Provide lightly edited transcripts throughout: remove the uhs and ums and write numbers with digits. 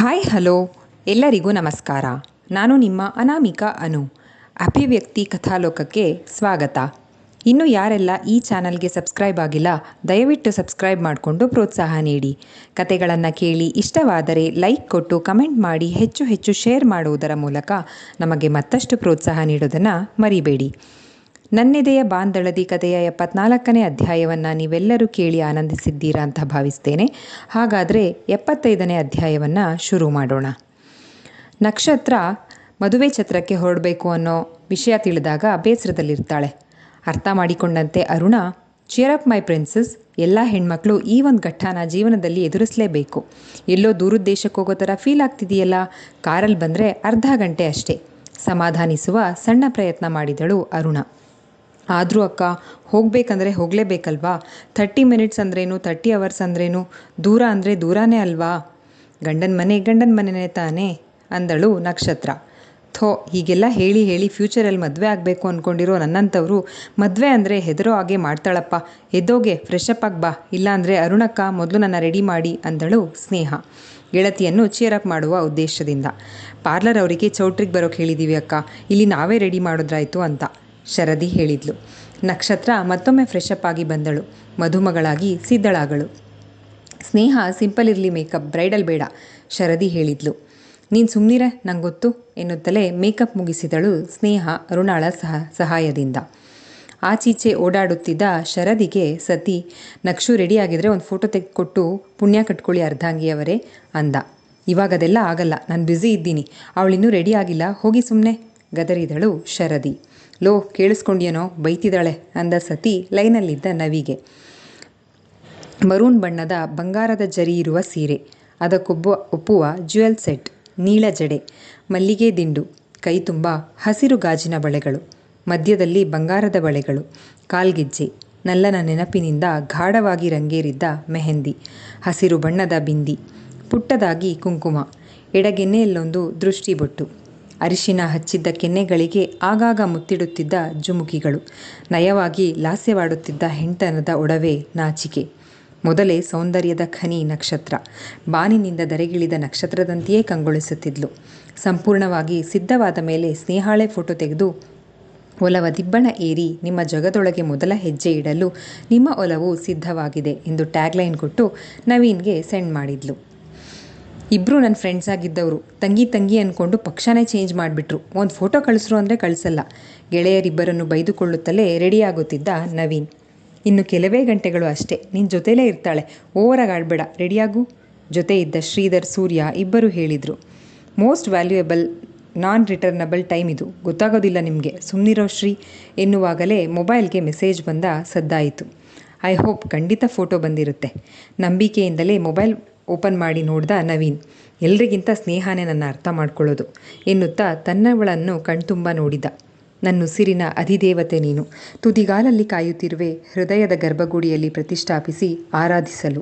Hi hello ಎಲ್ಲರಿಗೂ ನಮಸ್ಕಾರ. ನಾನು ನಿಮ್ಮ ಅನಾಮಿಕಾ ಅನು. ಅಭಿವ್ಯಕ್ತಿ ಕಥಾಲೋಕಕ್ಕೆ ಸ್ವಾಗತ. ಇನ್ನು ಯಾರೆಲ್ಲ ಈ ಚಾನಲ್ಗೆ ಸಬ್ಸ್ಕ್ರೈಬ್ ಆಗಿಲ್ಲ, ದಯವಿಟ್ಟು ಸಬ್ಸ್ಕ್ರೈಬ್ ಮಾಡಿಕೊಂಡು ಪ್ರೋತ್ಸಾಹ ನೀಡಿ. ಕತೆಗಳನ್ನು ಕೇಳಿ ಇಷ್ಟವಾದರೆ ಲೈಕ್ ಕೊಟ್ಟು ಕಮೆಂಟ್ ಮಾಡಿ ಹೆಚ್ಚು ಹೆಚ್ಚು ಶೇರ್ ಮಾಡುವುದರ ಮೂಲಕ ನಮಗೆ ಮತ್ತಷ್ಟು ಪ್ರೋತ್ಸಾಹ ನೀಡೋದನ್ನು ಮರಿಬೇಡಿ. ನನ್ನೆದೆಯ ಬಾಂದಳದಿ ಕಥೆಯ 74ನೇ ಅಧ್ಯಾಯವನ್ನು ನೀವೆಲ್ಲರೂ ಕೇಳಿ ಆನಂದಿಸಿದ್ದೀರಾ ಅಂತ ಭಾವಿಸ್ತೇನೆ. ಹಾಗಾದರೆ 75ನೇ ಅಧ್ಯಾಯವನ್ನು ಶುರು ಮಾಡೋಣ. ನಕ್ಷತ್ರ ಮದುವೆ ಛತ್ರಕ್ಕೆ ಹೊರಡಬೇಕು ಅನ್ನೋ ವಿಷಯ ತಿಳಿದಾಗ ಬೇಸರದಲ್ಲಿರ್ತಾಳೆ. ಅರ್ಥ ಮಾಡಿಕೊಂಡಂತೆ ಅರುಣ, ಚಿಯರಪ್ ಮೈ ಪ್ರಿನ್ಸಸ್, ಎಲ್ಲ ಹೆಣ್ಮಕ್ಳು ಈ ಒಂದು ಘಟ್ಟನ ಜೀವನದಲ್ಲಿ ಎದುರಿಸಲೇಬೇಕು. ಎಲ್ಲೋ ದೂರದ ದೇಶಕ್ಕೆ ಹೋಗೋ ಥರ ಫೀಲ್ ಆಗ್ತಿದೆಯಲ್ಲ, ಕಾರಲ್ಲಿ ಬಂದರೆ ಅರ್ಧ ಗಂಟೆ ಅಷ್ಟೇ, ಸಮಾಧಾನಿಸುವ ಸಣ್ಣ ಪ್ರಯತ್ನ ಮಾಡಿದಳು ಅರುಣ. ಆದರೂ ಅಕ್ಕ, ಹೋಗಬೇಕಂದ್ರೆ ಹೋಗಲೇಬೇಕಲ್ವಾ? 30 ಮಿನಿಟ್ಸ್ ಅಂದ್ರೇನು, 30 ಅವರ್ಸ್ ಅಂದ್ರೇನು? ದೂರ ಅಂದರೆ ದೂರನೇ ಅಲ್ವಾ? ಗಂಡನ ಮನೆನೇ ತಾನೇ ಅಂದಳು ನಕ್ಷತ್ರ. ಹೀಗೆಲ್ಲ ಹೇಳಿ ಹೇಳಿ ಫ್ಯೂಚರಲ್ಲಿ ಮದುವೆ ಆಗಬೇಕು ಅಂದ್ಕೊಂಡಿರೋ ನನ್ನಂಥವ್ರು ಮದುವೆ ಅಂದರೆ ಹೆದರೋ ಹಾಗೆ ಮಾಡ್ತಾಳಪ್ಪ. ಎದ್ದೋಗೆ ಫ್ರೆಶ್ ಅಪ್ ಆಗಿ ಬಾ, ಇಲ್ಲಾಂದರೆ ಅರುಣಕ್ಕ ಮೊದಲು ನನ್ನ ರೆಡಿ ಮಾಡಿ ಅಂದಳು ಸ್ನೇಹ, ಗೆಳತಿಯನ್ನು ಚೇರಪ್ ಮಾಡುವ ಉದ್ದೇಶದಿಂದ. ಪಾರ್ಲರ್ ಅವರಿಗೆ ಚೌಟ್ರಿಗೆ ಬರೋಕ್ಕೆ ಹೇಳಿದ್ದೀವಿ ಅಕ್ಕ, ಇಲ್ಲಿ ನಾವೇ ರೆಡಿ ಮಾಡಿದ್ರಾಯ್ತು ಅಂತ ಶರದಿ ಹೇಳಿದ್ಲು. ನಕ್ಷತ್ರ ಮತ್ತೊಮ್ಮೆ ಫ್ರೆಶ್ ಅಪ್ ಆಗಿ ಬಂದಳು. ಮಧುಮಗಳಾಗಿ ಸಿದ್ಧಳಾಗಳು. ಸ್ನೇಹ ಸಿಂಪಲ್ ಇರಲಿ ಮೇಕಪ್, ಬ್ರೈಡಲ್ ಬೇಡ, ಶರದಿ ಹೇಳಿದ್ಲು. ನೀನು ಸುಮ್ಮನಿರೆ, ನಂಗೆ ಗೊತ್ತು ಎನ್ನುತ್ತಲೇ ಮೇಕಪ್ ಮುಗಿಸಿದಳು ಸ್ನೇಹ ಅರುಣಾಳ ಸಹಾಯದಿಂದ. ಆಚೀಚೆ ಓಡಾಡುತ್ತಿದ್ದ ಶರದಿಗೆ ಸತಿ, ನಕ್ಷು ರೆಡಿ ಆಗಿದ್ರೆ ಒಂದು ಫೋಟೋ ತೆಗೆದುಕೊಟ್ಟು ಪುಣ್ಯ ಕಟ್ಕೊಳ್ಳಿ ಅರ್ಧಾಂಗಿಯವರೇ ಅಂದ. ಇವಾಗ ಅದೆಲ್ಲ ಆಗಲ್ಲ, ನಾನು ಬ್ಯುಸಿ ಇದ್ದೀನಿ, ಅವಳಿನ್ನೂ ರೆಡಿ ಆಗಿಲ್ಲ, ಹೋಗಿ ಸುಮ್ಮನೆ ಗದರಿದಳು ಶರದಿ. ಲೋ, ಕೇಳಿಸ್ಕೊಂಡ್ಯೇನೋ, ಬೈತಿದ್ದಾಳೆ ಅಂದ ಸತಿ ಲೈನಲ್ಲಿದ್ದ ನವಿಗೆ. ಮರೂನ್ ಬಣ್ಣದ ಬಂಗಾರದ ಜರಿ ಇರುವ ಸೀರೆ, ಒಪ್ಪುವ ಜ್ಯುವೆಲ್ ಸೆಟ್, ನೀಳ ಜಡೆ, ಮಲ್ಲಿಗೆ ದಿಂಡು, ಕೈ ತುಂಬ ಹಸಿರು ಗಾಜಿನ ಬಳೆಗಳು, ಮಧ್ಯದಲ್ಲಿ ಬಂಗಾರದ ಬಳೆಗಳು, ಕಾಲ್ಗೆಜ್ಜೆ, ನಲ್ಲನ ನೆನಪಿನಿಂದ ಗಾಢವಾಗಿ ರಂಗೇರಿದ್ದ ಮೆಹಂದಿ, ಹಸಿರು ಬಣ್ಣದ ಬಿಂದಿ, ಪುಟ್ಟದಾಗಿ ಕುಂಕುಮ, ಎಡಗೆನ್ನೆಯಲ್ಲೊಂದು ದೃಷ್ಟಿಬೊಟ್ಟು, ಅರಿಶಿನ ಹಚ್ಚಿದ್ದ ಕೆನ್ನೆಗಳಿಗೆ ಆಗಾಗ ಮುತ್ತಿಡುತ್ತಿದ್ದ ಜುಮುಕಿಗಳು, ನಯವಾಗಿ ಲಾಸ್ಯವಾಡುತ್ತಿದ್ದ ಹೆಂಡತನದ ಒಡವೆ ನಾಚಿಕೆ. ಮೊದಲೇ ಸೌಂದರ್ಯದ ಖನಿ ನಕ್ಷತ್ರ. ಬಾನಿನಿಂದ ಧರೆಗಿಳಿದ ನಕ್ಷತ್ರದಂತೆಯೇ ಕಂಗೊಳಿಸುತ್ತಿದ್ಲು. ಸಂಪೂರ್ಣವಾಗಿ ಸಿದ್ಧವಾದ ಮೇಲೆ ಸ್ನೇಹಾಳೆ ಫೋಟೋ ತೆಗೆದು, ಒಲವ ದಿಬ್ಬಣ ಏರಿ ನಿಮ್ಮ ಜಗದೊಳಗೆ ಮೊದಲ ಹೆಜ್ಜೆ ಇಡಲು ನಿಮ್ಮ ಒಲವು ಸಿದ್ಧವಾಗಿದೆ ಎಂದು ಟ್ಯಾಗ್ಲೈನ್ ಕೊಟ್ಟು ನವೀನ್ಗೆ ಸೆಂಡ್ ಮಾಡಿದ್ಲು. ಇಬ್ಬರು ನನ್ನ ಫ್ರೆಂಡ್ಸ್ ಆಗಿದ್ದವರು ತಂಗಿ ಅಂದ್ಕೊಂಡು ಪಕ್ಷನೇ ಚೇಂಜ್ ಮಾಡಿಬಿಟ್ರು. ಒಂದು ಫೋಟೋ ಕಳಿಸ್ರು ಅಂದರೆ ಕಳಿಸಲ್ಲ. ಗೆಳೆಯರಿಬ್ಬರನ್ನು ಬೈದುಕೊಳ್ಳುತ್ತಲೇ ರೆಡಿಯಾಗುತ್ತಿದ್ದ ನವೀನ್. ಇನ್ನು ಕೆಲವೇ ಗಂಟೆಗಳು ಅಷ್ಟೇ, ನಿನ್ನ ಜೊತೆಲೇ ಇರ್ತಾಳೆ, ಓವರಾಗಿ ಆಡಬೇಡ, ರೆಡಿಯಾಗು. ಜೊತೆ ಇದ್ದ ಶ್ರೀಧರ್, ಸೂರ್ಯ ಇಬ್ಬರು ಹೇಳಿದರು. ಮೋಸ್ಟ್ ವ್ಯಾಲ್ಯೂಯಬಲ್ ನಾನ್ ರಿಟರ್ನಬಲ್ ಟೈಮ್ ಇದು, ಗೊತ್ತಾಗೋದಿಲ್ಲ ನಿಮಗೆ, ಸುಮ್ಮನಿರೋ ಶ್ರೀ ಎನ್ನುವಾಗಲೇ ಮೊಬೈಲ್ಗೆ ಮೆಸೇಜ್ ಬಂದ ಸದ್ದಾಯಿತು. ಐ ಹೋಪ್ ಖಂಡಿತ ಫೋಟೋ ಬಂದಿರುತ್ತೆ. ನಂಬಿಕೆಯಿಂದಲೇ ಮೊಬೈಲ್ ಓಪನ್ ಮಾಡಿ ನೋಡ್ದ ನವೀನ್. ಎಲ್ರಿಗಿಂತ ಸ್ನೇಹನೇ ನನ್ನ ಅರ್ಥ ಮಾಡ್ಕೊಳ್ಳೋದು ಎನ್ನುತ್ತಾ ತನ್ನವಳನ್ನು ಕಣ್ತುಂಬ ನೋಡಿದ. ನನ್ನುಸಿರಿನ ಅಧಿದೇವತೆ ನೀನು, ತುದಿಗಾಲಲ್ಲಿ ಕಾಯುತ್ತಿರುವೆ, ಹೃದಯದ ಗರ್ಭಗುಡಿಯಲ್ಲಿ ಪ್ರತಿಷ್ಠಾಪಿಸಿ ಆರಾಧಿಸಲು.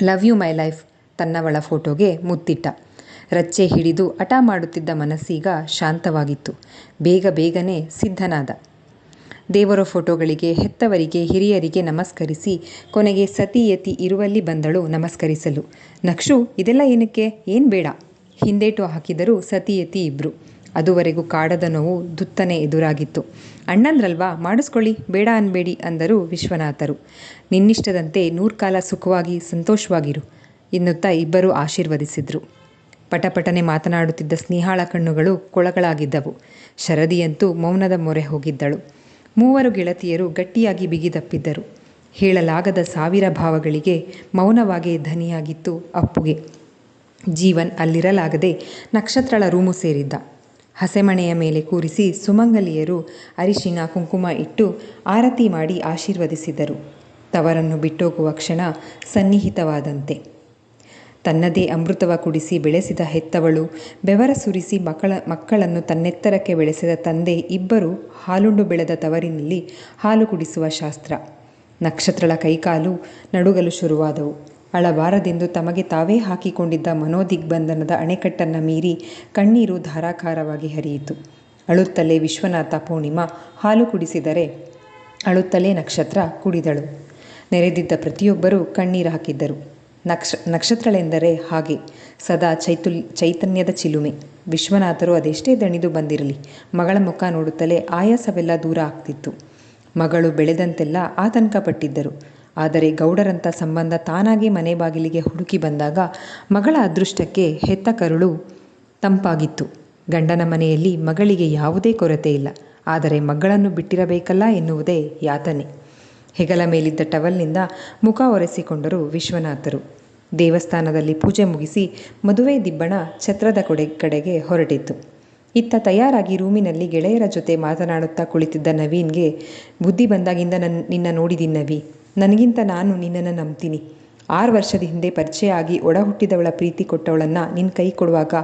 ಲವ್ ಯು ಮೈ ಲೈಫ್ ತನ್ನವಳ ಫೋಟೋಗೆ ಮುತ್ತಿಟ್ಟ. ರಚ್ಚೆ ಹಿಡಿದು ಹಠ ಮಾಡುತ್ತಿದ್ದ ಮನಸ್ಸೀಗ ಶಾಂತವಾಗಿತ್ತು. ಬೇಗನೆ ಸಿದ್ಧನಾದ. ದೇವರ ಫೋಟೋಗಳಿಗೆ, ಹೆತ್ತವರಿಗೆ, ಹಿರಿಯರಿಗೆ ನಮಸ್ಕರಿಸಿ ಕೊನೆಗೆ ಸತಿಯತಿ ಇರುವಲ್ಲಿ ಬಂದಳು ನಮಸ್ಕರಿಸಲು. ನಕ್ಷು, ಇದೆಲ್ಲ ಏನಕ್ಕೆ? ಏನು ಬೇಡ. ಹಿಂದೇಟು ಹಾಕಿದರು ಸತಿಯತಿ ಇಬ್ಬರು. ಅದುವರೆಗೂ ಕಾಡದ ನೋವು ದುತ್ತನೆ ಎದುರಾಗಿತ್ತು. ಅಣ್ಣಂದ್ರಲ್ವಾ, ಮಾಡಿಸ್ಕೊಳ್ಳಿ, ಬೇಡ ಅನ್ಬೇಡಿ ಅಂದರು ವಿಶ್ವನಾಥರು. ನಿನ್ನಿಷ್ಟದಂತೆ 100 ಕಾಲ ಸುಖವಾಗಿ ಸಂತೋಷವಾಗಿರು ಎನ್ನುತ್ತಾ ಇಬ್ಬರು ಆಶೀರ್ವದಿಸಿದ್ರು. ಪಟಪಟನೆ ಮಾತನಾಡುತ್ತಿದ್ದ ಸ್ನೇಹಾಳ ಕಣ್ಣುಗಳು ಕೊಳಗಳಾಗಿದ್ದವು. ಶರದಿಯಂತೂ ಮೌನದ ಮೊರೆ ಹೋಗಿದ್ದಳು. ಮೂವರು ಗೆಳತಿಯರು ಗಟ್ಟಿಯಾಗಿ ಬಿಗಿದಪ್ಪಿದ್ದರು. ಹೇಳಲಾಗದ 1000 ಭಾವಗಳಿಗೆ ಮೌನವಾಗೇ ಧನಿಯಾಗಿತ್ತು ಅಪ್ಪುಗೆ. ಜೀವನ್ ಅಲ್ಲಿರಲಾಗದೆ ನಕ್ಷತ್ರಳ ರೂಮು ಸೇರಿದ್ದ. ಹಸೆಮಣೆಯ ಮೇಲೆ ಕೂರಿಸಿ ಸುಮಂಗಲಿಯರು ಅರಿಶಿನ ಕುಂಕುಮ ಇಟ್ಟು ಆರತಿ ಮಾಡಿ ಆಶೀರ್ವದಿಸಿದರು. ತವರನ್ನು ಬಿಟ್ಟೋಗುವ ಕ್ಷಣ ಸನ್ನಿಹಿತವಾದಂತೆ. ತನ್ನದೇ ಅಮೃತವ ಕುಡಿಸಿ ಬೆಳೆಸಿದ ಹೆತ್ತವಳು, ಬೆವರ ಸುರಿಸಿ ಮಕ್ಕಳನ್ನು ತನ್ನೆತ್ತರಕ್ಕೆ ಬೆಳೆಸಿದ ತಂದೆ ಇಬ್ಬರು ಹಾಲುಂಡು ಬೆಳೆದ ತವರಿನಲ್ಲಿ ಹಾಲು ಕುಡಿಸುವ ಶಾಸ್ತ್ರ. ನಕ್ಷತ್ರಳ ಕೈಕಾಲು ನಡುಗಲು ಶುರುವಾದವು. ಅಳಬಾರದೆಂದು ತಮಗೆ ತಾವೇ ಹಾಕಿಕೊಂಡಿದ್ದ ಮನೋದಿಗ್ಬಂಧನದ ಅಣೆಕಟ್ಟನ್ನು ಮೀರಿ ಕಣ್ಣೀರು ಧಾರಾಕಾರವಾಗಿ ಹರಿಯಿತು. ಅಳುತ್ತಲೇ ವಿಶ್ವನಾಥ, ಪೂರ್ಣಿಮಾ ಹಾಲು ಕುಡಿಸಿದರೆ ಅಳುತ್ತಲೇ ನಕ್ಷತ್ರ ಕುಡಿದಳು. ನೆರೆದಿದ್ದ ಪ್ರತಿಯೊಬ್ಬರೂ ಕಣ್ಣೀರು ಹಾಕಿದ್ದರು. ನಕ್ಷತ್ರಳೆಂದರೆ ಹಾಗೆ ಸದಾ ಚೈತನ್ಯದ ಚಿಲುಮೆ. ವಿಶ್ವನಾಥರು ಅದೆಷ್ಟೇ ದಣಿದು ಬಂದಿರಲಿ, ಮಗಳ ಮುಖ ನೋಡುತ್ತಲೇ ಆಯಾಸವೆಲ್ಲ ದೂರ ಆಗ್ತಿತ್ತು. ಮಗಳು ಬೆಳೆದಂತೆಲ್ಲ ಆತಂಕಪಟ್ಟಿದ್ದರು. ಆದರೆ ಗೌಡರಂಥ ಸಂಬಂಧ ತಾನಾಗಿ ಮನೆ ಬಾಗಿಲಿಗೆ ಹುಡುಕಿ ಬಂದಾಗ ಮಗಳ ಅದೃಷ್ಟಕ್ಕೆ ಹೆತ್ತ ಕರುಳು ತಂಪಾಗಿತ್ತು. ಗಂಡನ ಮನೆಯಲ್ಲಿ ಮಗಳಿಗೆ ಯಾವುದೇ ಕೊರತೆ ಇಲ್ಲ, ಆದರೆ ಮಗಳನ್ನು ಬಿಟ್ಟಿರಬೇಕಲ್ಲ ಎನ್ನುವುದೇ ಯಾತನೆ. ಹೆಗಲ ಮೇಲಿದ್ದ ಟವಲ್ನಿಂದ ಮುಖ ಒರೆಸಿಕೊಂಡರು ವಿಶ್ವನಾಥರು. ದೇವಸ್ಥಾನದಲ್ಲಿ ಪೂಜೆ ಮುಗಿಸಿ ಮದುವೆ ದಿಬ್ಬಣ ಛತ್ರದ ಕಡೆಗೆ ಹೊರಟಿತ್ತು. ಇತ್ತ ತಯಾರಾಗಿ ರೂಮಿನಲ್ಲಿ ಗೆಳೆಯರ ಜೊತೆ ಮಾತನಾಡುತ್ತಾ ಕುಳಿತಿದ್ದ ನವೀನ್ಗೆ ಬುದ್ಧಿ ಬಂದಾಗಿಂದ ನಿನ್ನ ನೋಡಿದ್ದೀನಿ ನವಿ, ನನಗಿಂತ ನಾನು ನಿನ್ನನ್ನು ನಂಬ್ತೀನಿ. 6 ವರ್ಷದ ಹಿಂದೆ ಪರಿಚಯ ಆಗಿ ಒಡ ಹುಟ್ಟಿದವಳ ಪ್ರೀತಿ ಕೊಟ್ಟವಳನ್ನು ನಿನ್ನ ಕೈ ಕೊಡುವಾಗ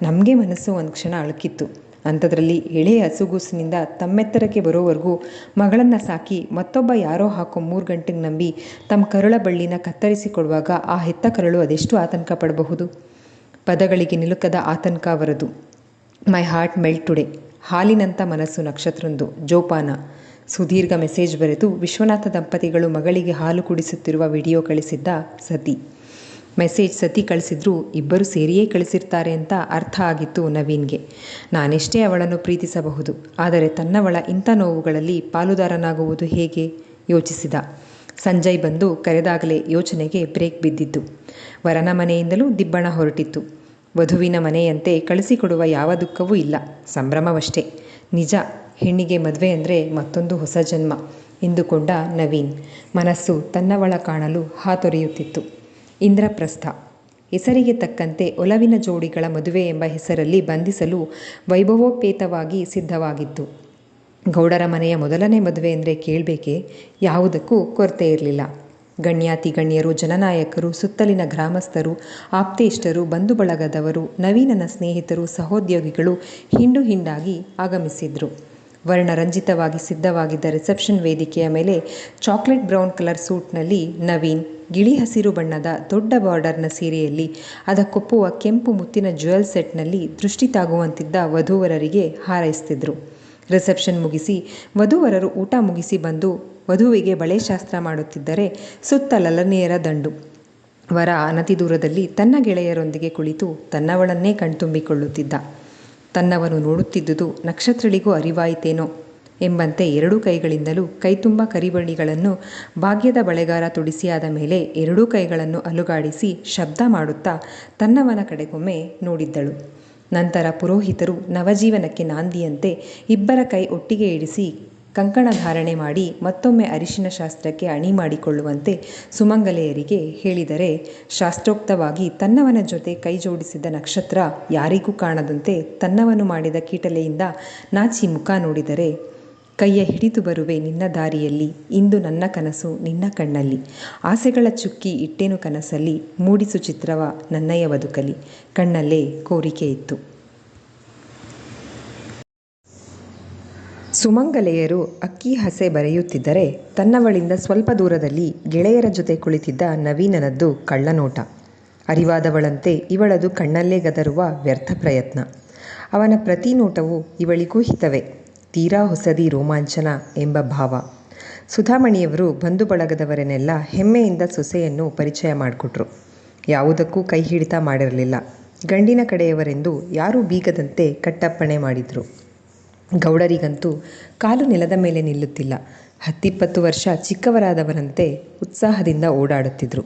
ನಮಗೆ ಮನಸ್ಸು ಒಂದು ಕ್ಷಣ ಅಳುಕಿತ್ತು. ಅಂಥದ್ರಲ್ಲಿ ಎಳೆಯ ಹಸುಗೂಸಿನಿಂದ ತಮ್ಮೆತ್ತರಕ್ಕೆ ಬರೋವರೆಗೂ ಮಗಳನ್ನು ಸಾಕಿ ಮತ್ತೊಬ್ಬ ಯಾರೋ ಹಾಕೋ 3 ಗಂಟೆಗೆ ನಂಬಿ ತಮ್ಮ ಕರುಳ ಬಳ್ಳಿನ ಕತ್ತರಿಸಿಕೊಡುವಾಗ ಆ ಹೆತ್ತ ಕರುಳು ಅದೆಷ್ಟು ಆತಂಕ ಪಡಬಹುದು. ಪದಗಳಿಗೆ ನಿಲುಕದ ಆತಂಕ ಅವರದು. My heart melt today. ಹಾಲಿನಂಥ ಮನಸ್ಸು ನಕ್ಷತ್ರಂದು. ಜೋಪಾನ. ಸುದೀರ್ಘ ಮೆಸೇಜ್ ಬರೆದು ವಿಶ್ವನಾಥ ದಂಪತಿಗಳು ಮಗಳಿಗೆ ಹಾಲು ಕುಡಿಸುತ್ತಿರುವ ವಿಡಿಯೋ ಕಳಿಸಿದ್ದ ಸತಿ. ಮೆಸೇಜ್ ಸತಿ ಕಳಿಸಿದ್ರು ಇಬ್ಬರು ಸೇರಿಯೇ ಕಳಿಸಿರ್ತಾರೆ ಅಂತ ಅರ್ಥ ಆಗಿತ್ತು ನವೀನ್ಗೆ. ನಾನೆಷ್ಟೇ ಅವಳನ್ನು ಪ್ರೀತಿಸಬಹುದು, ಆದರೆ ತನ್ನವಳ ಇಂಥ ನೋವುಗಳಲ್ಲಿ ಪಾಲುದಾರನಾಗುವುದು ಹೇಗೆ ಯೋಚಿಸಿದ. ಸಂಜಯ್ ಬಂದು ಕರೆದಾಗಲೇ ಯೋಚನೆಗೆ ಬ್ರೇಕ್ ಬಿದ್ದಿದ್ದು. ವರನ ಮನೆಯಿಂದಲೂ ದಿಬ್ಬಣ ಹೊರಟಿತ್ತು. ವಧುವಿನ ಮನೆಯಂತೆ ಕಳಿಸಿಕೊಡುವ ಯಾವ ದುಃಖವೂ ಇಲ್ಲ, ಸಂಭ್ರಮವಷ್ಟೇ. ನಿಜ, ಹೆಣ್ಣಿಗೆ ಮದುವೆ ಅಂದರೆ ಮತ್ತೊಂದು ಹೊಸ ಜನ್ಮ ಎಂದುಕೊಂಡ ನವೀನ್. ಮನಸ್ಸು ತನ್ನವಳ ಕಾಣಲು ಹಾತೊರೆಯುತ್ತಿತ್ತು. ಇಂದ್ರಪ್ರಸ್ಥ. ಹೆಸರಿಗೆ ತಕ್ಕಂತೆ ಒಲವಿನ ಜೋಡಿಗಳ ಮದುವೆ ಎಂಬ ಹೆಸರಲ್ಲಿ ಬಂಧಿಸಲು ವೈಭವೋಪೇತವಾಗಿ ಸಿದ್ಧವಾಗಿತ್ತು. ಗೌಡರ ಮನೆಯ ಮೊದಲನೇ ಮದುವೆ ಅಂದರೆ ಕೇಳಬೇಕೆ, ಯಾವುದಕ್ಕೂ ಕೊರತೆ ಇರಲಿಲ್ಲ. ಗಣ್ಯಾತಿ ಗಣ್ಯರು, ಜನನಾಯಕರು, ಸುತ್ತಲಿನ ಗ್ರಾಮಸ್ಥರು, ಆಪ್ತೇಷ್ಟರು, ಬಂಧು ಬಳಗದವರು, ನವೀನನ ಸ್ನೇಹಿತರು, ಸಹೋದ್ಯೋಗಿಗಳು ಹಿಂಡು ಹಿಂಡಾಗಿ ಆಗಮಿಸಿದ್ರು. ವರ್ಣರಂಜಿತವಾಗಿ ಸಿದ್ಧವಾಗಿದ್ದ ರಿಸೆಪ್ಷನ್ ವೇದಿಕೆಯ ಮೇಲೆ ಚಾಕ್ಲೇಟ್ ಬ್ರೌನ್ ಕಲರ್ ಸೂಟ್ನಲ್ಲಿ ನವೀನ್, ಗಿಳಿ ಹಸಿರು ಬಣ್ಣದ ದೊಡ್ಡ ಬಾರ್ಡರ್ನ ಸೀರೆಯಲ್ಲಿ ಅದಕ್ಕೊಪ್ಪುವ ಕೆಂಪು ಮುತ್ತಿನ ಜ್ಯುವೆಲ್ ಸೆಟ್ನಲ್ಲಿ ದೃಷ್ಟಿ ತಾಗುವಂತಿದ್ದ ವಧೂವರರಿಗೆ ಹಾರೈಸ್ತಿದ್ರು. ರಿಸೆಪ್ಷನ್ ಮುಗಿಸಿ ವಧೂವರರು ಊಟ ಮುಗಿಸಿ ಬಂದು ವಧುವಿಗೆ ಬಳೆ ಶಾಸ್ತ್ರ ಮಾಡುತ್ತಿದ್ದರೆ ಸುತ್ತ ಲಲನೆಯರ ದಂಡು. ವರ ಅನತಿ ದೂರದಲ್ಲಿ ತನ್ನ ಗೆಳೆಯರೊಂದಿಗೆ ಕುಳಿತು ತನ್ನವಳನ್ನೇ ಕಣ್ತುಂಬಿಕೊಳ್ಳುತ್ತಿದ್ದ. ತನ್ನವನು ನೋಡುತ್ತಿದ್ದುದು ನಕ್ಷತ್ರಳಿಗೂ ಅರಿವಾಯಿತೇನೋ ಎಂಬಂತೆ 2 ಕೈಗಳಿಂದಲೂ ಕೈತುಂಬ ಕರಿಬಳಿಗಳನ್ನು ಭಾಗ್ಯದ ಬಳೆಗಾರ ತೊಡಿಸಿಯಾದ ಮೇಲೆ 2 ಕೈಗಳನ್ನು ಅಲುಗಾಡಿಸಿ ಶಬ್ದ ಮಾಡುತ್ತಾ ತನ್ನವನ ಕಡೆಗೊಮ್ಮೆ ನೋಡಿದ್ದಳು. ನಂತರ ಪುರೋಹಿತರು ನವಜೀವನಕ್ಕೆ ನಾಂದಿಯಂತೆ ಇಬ್ಬರ ಕೈ ಒಟ್ಟಿಗೆ ಇಡಿಸಿ ಕಂಕಣ ಧಾರಣೆ ಮಾಡಿ ಮತ್ತೊಮ್ಮೆ ಅರಿಶಿನ ಶಾಸ್ತ್ರಕ್ಕೆ ಅಣಿ ಮಾಡಿಕೊಳ್ಳುವಂತೆ ಸುಮಂಗಲೆಯರಿಗೆ ಹೇಳಿದರೆ, ಶಾಸ್ತ್ರೋಕ್ತವಾಗಿ ತನ್ನವನ ಜೊತೆ ಕೈ ಜೋಡಿಸಿದ ನಕ್ಷತ್ರ ಯಾರಿಗೂ ಕಾಣದಂತೆ ತನ್ನವನು ಮಾಡಿದ ಕೀಟಲೆಯಿಂದ ನಾಚಿ ಮುಖ ನೋಡಿದರೆ, ಕೈಯ ಹಿಡಿದು ಬರುವೆ ನಿನ್ನ ದಾರಿಯಲ್ಲಿ, ಇಂದು ನನ್ನ ಕನಸು ನಿನ್ನ ಕಣ್ಣಲ್ಲಿ, ಆಸೆಗಳ ಚುಕ್ಕಿ ಇಟ್ಟೇನು ಕನಸಲ್ಲಿ, ಮೂಡಿಸು ಚಿತ್ರವ ನನ್ನಯ ಬದುಕಲಿ, ಕಣ್ಣಲ್ಲೇ ಕೋರಿಕೆ ಇತ್ತು. ಸುಮಂಗಲೆಯರು ಅಕ್ಕಿ ಹಸೆ ಬರೆಯುತ್ತಿದ್ದರೆ ತನ್ನವಳಿಂದ ಸ್ವಲ್ಪ ದೂರದಲ್ಲಿ ಗೆಳೆಯರ ಜೊತೆ ಕುಳಿತಿದ್ದ ನವೀನನದ್ದು ಕಳ್ಳನೋಟ. ಅರಿವಾದವಳಂತೆ ಇವಳದು ಕಣ್ಣಲ್ಲೇ ಗದರುವ ವ್ಯರ್ಥ ಪ್ರಯತ್ನ. ಅವನ ಪ್ರತಿ ನೋಟವೂ ಇವಳಿಗೂ ಹಿತವೇ, ತೀರಾ ಹೊಸದಿ ರೋಮಾಂಚನ ಎಂಬ ಭಾವ. ಸುಧಾಮಣಿಯವರು ಬಂಧು ಬಳಗದವರನ್ನೆಲ್ಲ ಹೆಮ್ಮೆಯಿಂದ ಸೊಸೆಯನ್ನು ಪರಿಚಯ ಮಾಡಿಕೊಟ್ರು. ಯಾವುದಕ್ಕೂ ಕೈ ಹಿಡಿತ ಮಾಡಿರಲಿಲ್ಲ. ಗಂಡಿನ ಕಡೆಯವರೆಂದು ಯಾರೂ ಬೀಗದಂತೆ ಕಟ್ಟಪ್ಪಣೆ ಮಾಡಿದ್ರು. ಗೌಡರಿಗಂತೂ ಕಾಲು ನೆಲದ ಮೇಲೆ ನಿಲ್ಲುತ್ತಿಲ್ಲ. 10-20 ವರ್ಷ ಚಿಕ್ಕವರಾದವರಂತೆ ಉತ್ಸಾಹದಿಂದ ಓಡಾಡುತ್ತಿದ್ರು.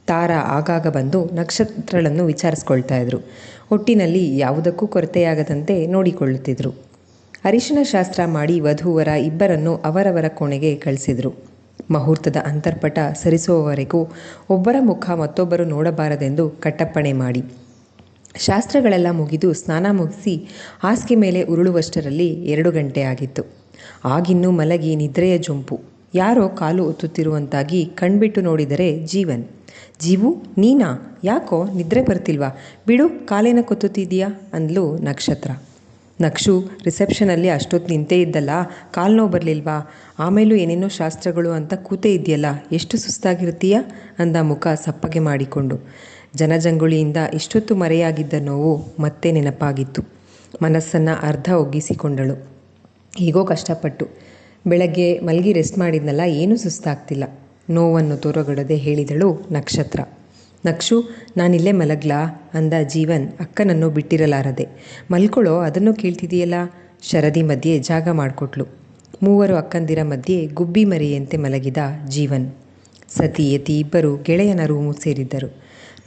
ತಾರಾ ಆಗಾಗ ಬಂದು ನಕ್ಷತ್ರಗಳನ್ನು ವಿಚಾರಿಸ್ಕೊಳ್ತಾ ಇದ್ರು. ಒಟ್ಟಿನಲ್ಲಿ ಯಾವುದಕ್ಕೂ ಕೊರತೆಯಾಗದಂತೆ ನೋಡಿಕೊಳ್ಳುತ್ತಿದ್ರು. ಅರಿಶಿನ ಶಾಸ್ತ್ರ ಮಾಡಿ ವಧೂವರ ಇಬ್ಬರನ್ನು ಅವರವರ ಕೋಣೆಗೆ ಕಳಿಸಿದ್ರು. ಮುಹೂರ್ತದ ಅಂತರ್ಪಟ ಸರಿಸುವವರೆಗೂ ಒಬ್ಬರ ಮುಖ ಮತ್ತೊಬ್ಬರು ನೋಡಬಾರದೆಂದು ಕಟ್ಟಪ್ಪಣೆ ಮಾಡಿ. ಶಾಸ್ತ್ರಗಳೆಲ್ಲ ಮುಗಿದು ಸ್ನಾನ ಮುಗಿಸಿ ಹಾಸಿಗೆ ಮೇಲೆ ಉರುಳುವಷ್ಟರಲ್ಲಿ 2 ಗಂಟೆ ಆಗಿತ್ತು. ಆಗಿನ್ನೂ ಮಲಗಿ ನಿದ್ರೆಯ ಜೊಂಪು. ಯಾರೋ ಕಾಲು ಒತ್ತುತ್ತಿರುವಂತಾಗಿ ಕಣ್ಬಿಟ್ಟು ನೋಡಿದರೆ ಜೀವನ್. ಜೀವು, ನೀನಾ? ಯಾಕೋ ನಿದ್ರೆ ಬರ್ತಿಲ್ವಾ? ಬಿಡು, ಕಾಲೇನ ಕೊತ್ತುತ್ತಿದೀಯಾ ಅಂದ್ಲು ನಕ್ಷತ್ರ. ನಕ್ಷು, ರಿಸೆಪ್ಷನಲ್ಲಿ ಅಷ್ಟೊತ್ತು ನಿಂತೇ ಇದ್ದಲ್ಲ, ಕಾಲು ನೋವು ಬರಲಿಲ್ವಾ? ಆಮೇಲೂ ಏನೇನೋ ಶಾಸ್ತ್ರಗಳು ಅಂತ ಕೂತೇ ಇದೆಯಲ್ಲ, ಎಷ್ಟು ಸುಸ್ತಾಗಿರ್ತೀಯ ಅಂದ ಮುಖ ಸಪ್ಪಗೆ ಮಾಡಿಕೊಂಡು. ಜನಜಂಗುಳಿಯಿಂದ ಇಷ್ಟೊತ್ತು ಮರೆಯಾಗಿದ್ದ ನೋವು ಮತ್ತೆ ನೆನಪಾಗಿತ್ತು. ಮನಸ್ಸನ್ನು ಅರ್ಧ ಒಗ್ಗಿಸಿಕೊಂಡಳು. ಹೀಗೋ ಕಷ್ಟಪಟ್ಟು ಬೆಳಗ್ಗೆ ಮಲಗಿ ರೆಸ್ಟ್ ಮಾಡಿದ್ನಲ್ಲ, ಏನೂ ಸುಸ್ತಾಗ್ತಿಲ್ಲ, ನೋವನ್ನು ತೋರಗೊಡದೆ ಹೇಳಿದಳು ನಕ್ಷತ್ರ. ನಕ್ಷು, ನಾನಿಲ್ಲೇ ಮಲಗ್ಲಾ ಅಂದ ಜೀವನ್ ಅಕ್ಕನನ್ನು ಬಿಟ್ಟಿರಲಾರದೆ. ಮಲ್ಕೊಳ್ಳೋ, ಅದನ್ನು ಕೇಳ್ತಿದೆಯಲ್ಲ. ಶರದಿ ಮಧ್ಯೆ ಜಾಗ ಮಾಡಿಕೊಟ್ಲು. ಮೂವರು ಅಕ್ಕಂದಿರ ಮಧ್ಯೆ ಗುಬ್ಬಿ ಮರಿಯಂತೆ ಮಲಗಿದ ಜೀವನ್. ಸತಿ ಯತಿ ಇಬ್ಬರು ಗೆಳೆಯನ ರೂಮು ಸೇರಿದ್ದರು.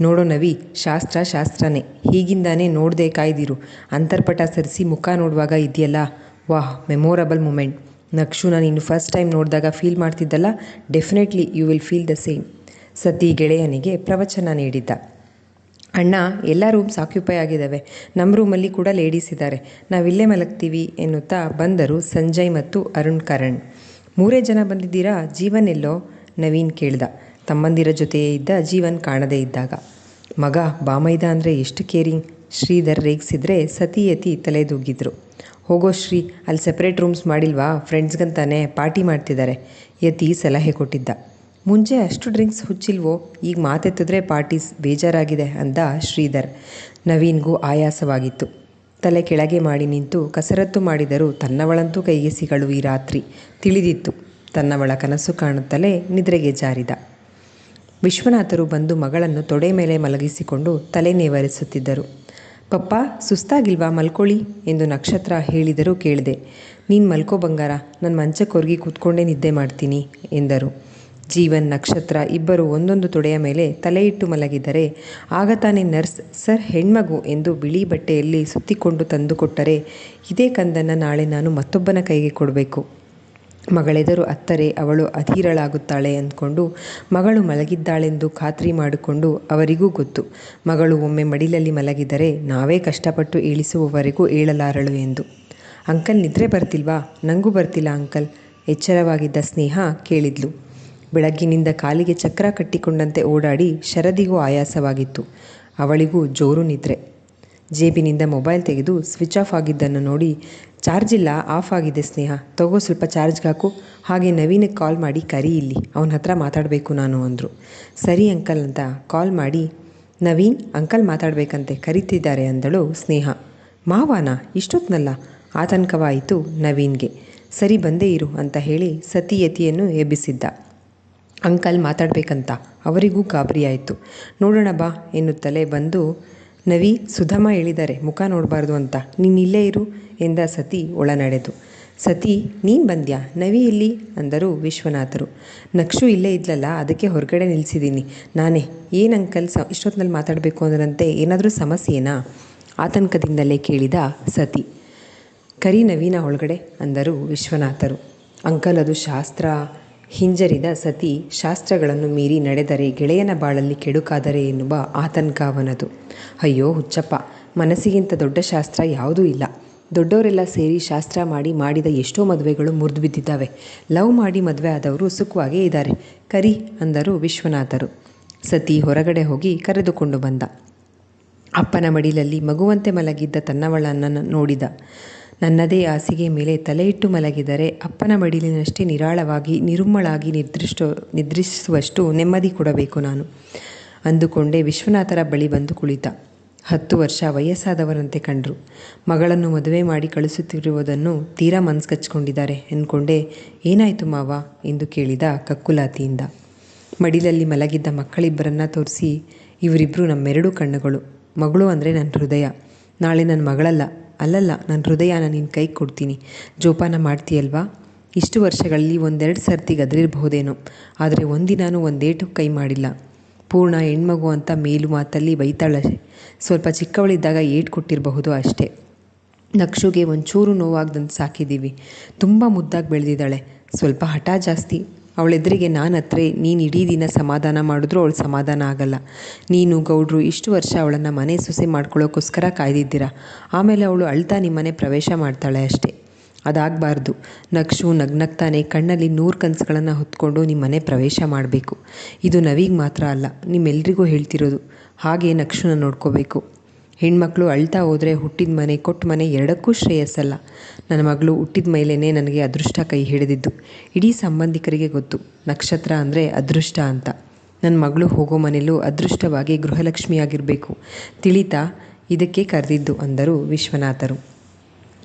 ನೋಡೋ ನವಿ, ಶಾಸ್ತ್ರನೇ, ಹೀಗಿಂದಾನೇ ನೋಡದೆ ಕಾಯ್ದಿರು. ಅಂತರ್ಪಟ ಸರಿಸಿ ಮುಖ ನೋಡುವಾಗ ಇದೆಯಲ್ಲ, ವಾಹ್, ಮೆಮೊರಬಲ್ ಮೂಮೆಂಟ್. ನಕ್ಷು, ನಾನು ಇನ್ನು ಫಸ್ಟ್ ಟೈಮ್ ನೋಡಿದಾಗ ಫೀಲ್ ಮಾಡ್ತಿದ್ದಲ್ಲ, definitely you will feel the same. ಸತಿ ಗೆಳೆಯನಿಗೆ ಪ್ರವಚನ ನೀಡಿದ್ದ. ಅಣ್ಣ, ಎಲ್ಲ ರೂಮ್ಸ್ ಆಕ್ಯುಪೈ ಆಗಿದ್ದಾವೆ. ನಮ್ಮ ರೂಮಲ್ಲಿ ಕೂಡ ಲೇಡೀಸ್ ಇದ್ದಾರೆ. ನಾವಿಲ್ಲೇ ಮಲಗ್ತೀವಿ ಎನ್ನುತ್ತಾ ಬಂದರು ಸಂಜಯ್ ಮತ್ತು ಅರುಣ್ ಕರಣ್. 3 ಜನ ಬಂದಿದ್ದೀರಾ? ಜೀವನ್ ಎಲ್ಲೋ? ನವೀನ್ ಕೇಳ್ದ, ತಮ್ಮಂದಿರ ಜೊತೆಯೇ ಇದ್ದ ಜೀವನ್ ಕಾಣದೇ ಇದ್ದಾಗ. ಮಗ ಬಾಮೈದ ಅಂದರೆ ಎಷ್ಟು ಕೇರಿಂಗ್. ಶ್ರೀಧರ್ ರೇಗಿಸಿದ್ರೆ ಸತಿಯತಿ ತಲೆದೂಗಿದ್ರು. ಹೋಗೋ ಶ್ರೀ, ಅಲ್ಲಿ ಸೆಪ್ರೇಟ್ ರೂಮ್ಸ್ ಮಾಡಿಲ್ವಾ? ಫ್ರೆಂಡ್ಸ್ಗಂತಾನೆ ಪಾರ್ಟಿ ಮಾಡ್ತಿದ್ದಾರೆ. ಯತಿ ಸಲಹೆ ಕೊಟ್ಟಿದ್ದ. ಮುಂಚೆ ಅಷ್ಟು ಡ್ರಿಂಕ್ಸ್ ಹುಚ್ಚಿಲ್ವೋ? ಈಗ ಮಾತೆತ್ತಿದ್ರೆ ಪಾರ್ಟೀಸ್ ಬೇಜಾರಾಗಿದೆ ಅಂದ ಶ್ರೀಧರ್. ನವೀನ್ಗೂ ಆಯಾಸವಾಗಿತ್ತು. ತಲೆ ಕೆಳಗೆ ಮಾಡಿ ನಿಂತು ಕಸರತ್ತು ಮಾಡಿದರೂ ತನ್ನವಳಂತೂ ಕೈಗೆ ಸಿಗಳು ಈ ರಾತ್ರಿ. ತಿಳಿದಿತ್ತು. ತನ್ನವಳ ಕನಸು ಕಾಣುತ್ತಲೇ ನಿದ್ರೆಗೆ ಜಾರಿದ. ವಿಶ್ವನಾಥರು ಬಂದು ಮಗಳನ್ನು ತೊಡೆ ಮೇಲೆ ಮಲಗಿಸಿಕೊಂಡು ತಲೆ ನೇವರಿಸುತ್ತಿದ್ದರು. ಪಪ್ಪ, ಸುಸ್ತಾಗಿಲ್ವಾ? ಮಲ್ಕೊಳ್ಳಿ ಎಂದು ನಕ್ಷತ್ರ ಹೇಳಿದರೂ ಕೇಳಿದೆ. ನೀನು ಮಲ್ಕೋ ಬಂಗಾರ, ನನ್ನ ಮಂಚಕ್ಕೊರ್ಗಿ ಕೂತ್ಕೊಂಡೇ ನಿದ್ದೆ ಮಾಡ್ತೀನಿ ಎಂದರು. ಜೀವನ್, ನಕ್ಷತ್ರ ಇಬ್ಬರು ಒಂದೊಂದು ತೊಡೆಯ ಮೇಲೆ ತಲೆಯಿಟ್ಟು ಮಲಗಿದರೆ ಆಗ ತಾನೇ ನರ್ಸ್, ಸರ್ ಹೆಣ್ಮಗು ಎಂದು ಬಿಳಿ ಬಟ್ಟೆಯಲ್ಲಿ ಸುತ್ತಿಕೊಂಡು ತಂದುಕೊಟ್ಟರೆ ಇದೇ ಕಂದನ್ನು ನಾಳೆ ನಾನು ಮತ್ತೊಬ್ಬನ ಕೈಗೆ ಕೊಡಬೇಕು. ಮಗಳೆದರು ಅತ್ತರೆ ಅವಳು ಅಧೀರಳಾಗುತ್ತಾಳೆ ಅಂದ್ಕೊಂಡು ಮಗಳು ಮಲಗಿದ್ದಾಳೆಂದು ಖಾತ್ರಿ ಮಾಡಿಕೊಂಡು ಅವರಿಗೂ ಗೊತ್ತು, ಮಗಳು ಒಮ್ಮೆ ಮಡಿಲಲ್ಲಿ ಮಲಗಿದರೆ ನಾವೇ ಕಷ್ಟಪಟ್ಟು ಇಳಿಸುವವರೆಗೂ ಏಳಲಾರಳು ಎಂದು. ಅಂಕಲ್, ನಿದ್ರೆ ಬರ್ತಿಲ್ವಾ? ನನಗೂ ಬರ್ತಿಲ್ಲ ಅಂಕಲ್. ಎಚ್ಚರವಾಗಿದ್ದ ಸ್ನೇಹ ಕೇಳಿದ್ಲು. ಬೆಳಗ್ಗಿನಿಂದ ಕಾಲಿಗೆ ಚಕ್ರ ಕಟ್ಟಿಕೊಂಡಂತೆ ಓಡಾಡಿ ಶರದಿಗೂ ಆಯಾಸವಾಗಿತ್ತು. ಅವಳಿಗೂ ಜೋರು ನಿದ್ರೆ. ಜೇಬಿನಿಂದ ಮೊಬೈಲ್ ತೆಗೆದು ಸ್ವಿಚ್ ಆಫ್ ಆಗಿದ್ದನ್ನು ನೋಡಿ, ಚಾರ್ಜ್ ಇಲ್ಲ, ಆಫ್ ಆಗಿದೆ ಸ್ನೇಹ, ತಗೋ ಸ್ವಲ್ಪ ಚಾರ್ಜ್ಗೆ ಹಾಕು. ಹಾಗೆ ನವೀನಿಗೆ ಕಾಲ್ ಮಾಡಿ ಕರಿ, ಇಲ್ಲಿ ಅವನ ಹತ್ರ ಮಾತಾಡಬೇಕು ನಾನು ಅಂದರು. ಸರಿ ಅಂಕಲ್ ಅಂತ ಕಾಲ್ ಮಾಡಿ, ನವೀನ್, ಅಂಕಲ್ ಮಾತಾಡಬೇಕಂತೆ ಕರೀತಿದ್ದಾರೆ ಅಂದಳು ಸ್ನೇಹ. ಮಾವಾನ? ಇಷ್ಟೊತ್ನಲ್ಲ? ಆತಂಕವಾಯಿತು ನವೀನ್ಗೆ. ಸರಿ ಬಂದೇ ಇರು ಅಂತ ಹೇಳಿ ಸತಿಯತಿಯನ್ನು ಎಬ್ಬಿಸಿದ್ದ. ಅಂಕಲ್ ಮಾತಾಡಬೇಕಂತ ಅವರಿಗೂ ಗಾಬರಿಯಾಯಿತು. ನೋಡೋಣ ಬಾ ಎನ್ನುತ್ತಲೇ ಬಂದು, ನವಿ, ಸುಧಮ್ಮ ಹೇಳಿದ್ದಾರೆ ಮುಖ ನೋಡಬಾರ್ದು ಅಂತ, ನೀನು ಇಲ್ಲೇ ಇರು ಎಂದ ಸತಿ ಒಳನಡೆದು. ಸತಿ, ನೀನು ಬಂದ್ಯಾ? ನವಿ ಎಲ್ಲಿ ಅಂದರು ವಿಶ್ವನಾಥರು. ನಕ್ಷು ಇಲ್ಲೇ ಇದ್ಲಲ್ಲ, ಅದಕ್ಕೆ ಹೊರಗಡೆ ನಿಲ್ಲಿಸಿದ್ದೀನಿ ನಾನೇ. ಏನು ಅಂಕಲ್ ಇಷ್ಟೊತ್ತಿನಲ್ಲಿ ಮಾತಾಡಬೇಕು ಅಂದ್ರಂತೆ, ಏನಾದರೂ ಸಮಸ್ಯೆನಾ? ಆತಂಕದಿಂದಲೇ ಕೇಳಿದ ಸತಿ. ಕರಿ ನವೀನ ಒಳಗಡೆ ಅಂದರು ವಿಶ್ವನಾಥರು. ಅಂಕಲ್, ಅದು ಶಾಸ್ತ್ರ. ಹಿಂಜರಿದ ಸತಿ, ಶಾಸ್ತ್ರಗಳನ್ನು ಮೀರಿ ನಡೆದರೆ ಗೆಳೆಯನ ಬಾಳಲ್ಲಿ ಕೆಡುಕಾದರೆ ಎನ್ನುವ ಆತಂಕ ಅವನದು. ಅಯ್ಯೋ ಹುಚ್ಚಪ್ಪ, ಮನಸ್ಸಿಗಿಂತ ದೊಡ್ಡ ಶಾಸ್ತ್ರ ಯಾವುದೂ ಇಲ್ಲ. ದೊಡ್ಡವರೆಲ್ಲ ಸೇರಿ ಶಾಸ್ತ್ರ ಮಾಡಿದ ಎಷ್ಟೋ ಮದುವೆಗಳು ಮುರಿದು ಬಿದ್ದಿದ್ದಾವೆ. ಲವ್ ಮಾಡಿ ಮದುವೆ ಆದವರು ಸುಖವಾಗೇ ಇದ್ದಾರೆ. ಕರಿ ಅಂದರು ವಿಶ್ವನಾಥರು. ಸತಿ ಹೊರಗಡೆ ಹೋಗಿ ಕರೆದುಕೊಂಡು ಬಂದ. ಅಪ್ಪನ ಮಡಿಲಲ್ಲಿ ಮಗುವಂತೆ ಮಲಗಿದ್ದ ತನ್ನವಳನ್ನು ನೋಡಿದ. ನನ್ನದೇ ಹಾಸಿಗೆ ಮೇಲೆ ತಲೆಯಿಟ್ಟು ಮಲಗಿದರೆ ಅಪ್ಪನ ಮಡಿಲಿನಷ್ಟೇ ನಿರಾಳವಾಗಿ ನಿರುಮ್ಮಳಾಗಿ ನಿದ್ರಿಸುವಷ್ಟು ನೆಮ್ಮದಿ ಕೊಡಬೇಕು ನಾನು ಅಂದುಕೊಂಡೇ ವಿಶ್ವನಾಥರ ಬಳಿ ಬಂದು ಕುಳಿತ. 10 ವರ್ಷ ವಯಸ್ಸಾದವರಂತೆ ಕಂಡರು. ಮಗಳನ್ನು ಮದುವೆ ಮಾಡಿ ಕಳಿಸುತ್ತಿರುವುದನ್ನು ತೀರಾ ಮನಸ್ಕಚ್ಕೊಂಡಿದ್ದಾರೆ ಎಂದ್ಕೊಂಡೆ. ಏನಾಯಿತು ಮಾವ ಎಂದು ಕೇಳಿದ ಕಕ್ಕುಲಾತಿಯಿಂದ. ಮಡಿಲಲ್ಲಿ ಮಲಗಿದ್ದ ಮಕ್ಕಳಿಬ್ಬರನ್ನ ತೋರಿಸಿ, ಇವರಿಬ್ಬರು ನಮ್ಮೆರಡು ಕಣ್ಣುಗಳು. ಮಗಳು ಅಂದರೆ ನನ್ನ ಹೃದಯ. ನಾಳೆ ನನ್ನ ಮಗಳಲ್ಲ, ಅಲ್ಲಲ್ಲ, ನನ್ನ ಹೃದಯನ ನಿನ್ನ ಕೈಗೆ ಕೊಡ್ತೀನಿ. ಜೋಪಾನ ಮಾಡ್ತೀಯಲ್ವಾ? ಇಷ್ಟು ವರ್ಷಗಳಲ್ಲಿ 1-2 ಸರ್ತಿ ಗದರಿರಬಹುದೇನೋ, ಆದರೆ ಒಂದಿನಾನು ಒಂದೇಟು ಕೈ ಮಾಡಿಲ್ಲ. ಪೂರ್ಣ ಹೆಣ್ಮಗು ಅಂತ ಮೇಲು ಮಾತಲ್ಲಿ ಬೈತಾಳೆ. ಸ್ವಲ್ಪ ಚಿಕ್ಕವಳಿದ್ದಾಗ ಏಟು ಕೊಟ್ಟಿರಬಹುದು ಅಷ್ಟೇ. ನಕ್ಷುಗೆ ಒಂಚೂರು ನೋವಾಗ್ದಂತೆ ಸಾಕಿದ್ದೀವಿ. ತುಂಬ ಮುದ್ದಾಗಿ ಬೆಳೆದಿದ್ದಾಳೆ. ಸ್ವಲ್ಪ ಹಠ ಜಾಸ್ತಿ. ಅವಳೆದುರಿಗೆ ನಾನು ಹತ್ರೆ ನೀನು ಇಡೀ ದಿನ ಸಮಾಧಾನ ಮಾಡಿದ್ರೂ ಅವಳು ಸಮಾಧಾನ ಆಗಲ್ಲ. ನೀನು ಗೌಡ್ರು ಇಷ್ಟು ವರ್ಷ ಅವಳನ್ನು ಮನೆ ಸೊಸೆ ಮಾಡ್ಕೊಳ್ಳೋಕ್ಕೋಸ್ಕರ ಕಾಯ್ದಿದ್ದೀರಾ. ಆಮೇಲೆ ಅವಳು ಅಳ್ತಾ ನಿಮ್ಮನೆ ಪ್ರವೇಶ ಮಾಡ್ತಾಳೆ ಅಷ್ಟೇ. ಅದಾಗಬಾರ್ದು. ನಕ್ಷು ನಗ್ನಗ್ತಾನೆ ಕಣ್ಣಲ್ಲಿ 100 ಕನಸುಗಳನ್ನು ಹೊತ್ಕೊಂಡು ನಿಮ್ಮನೆ ಪ್ರವೇಶ ಮಾಡಬೇಕು. ಇದು ನವಿಗೆ ಮಾತ್ರ ಅಲ್ಲ, ನಿಮ್ಮೆಲ್ರಿಗೂ ಹೇಳ್ತಿರೋದು. ಹಾಗೆ ನಕ್ಷುನ ನೋಡ್ಕೋಬೇಕು. ಹೆಣ್ಮಕ್ಳು ಅಳ್ತಾ ಹೋದರೆ ಹುಟ್ಟಿದ ಮನೆ ಕೊಟ್ಟ ಮನೆ ಎರಡಕ್ಕೂ ಶ್ರೇಯಸ್ಸಲ್ಲ. ನನ್ನ ಮಗಳು ಹುಟ್ಟಿದ ಮೇಲೇ ನನಗೆ ಅದೃಷ್ಟ ಕೈ ಹಿಡಿದಿದ್ದು. ಇಡೀ ಸಂಬಂಧಿಕರಿಗೆ ಗೊತ್ತು ನಕ್ಷತ್ರ ಅಂದರೆ ಅದೃಷ್ಟ ಅಂತ. ನನ್ನ ಮಗಳು ಹೋಗೋ ಮನೆಯಲ್ಲೂ ಅದೃಷ್ಟವಾಗಿ ಗೃಹಲಕ್ಷ್ಮಿಯಾಗಿರಬೇಕು. ತಿಳಿತಾ? ಇದಕ್ಕೆ ಕರೆದಿದ್ದು ಅಂದರು ವಿಶ್ವನಾಥರು.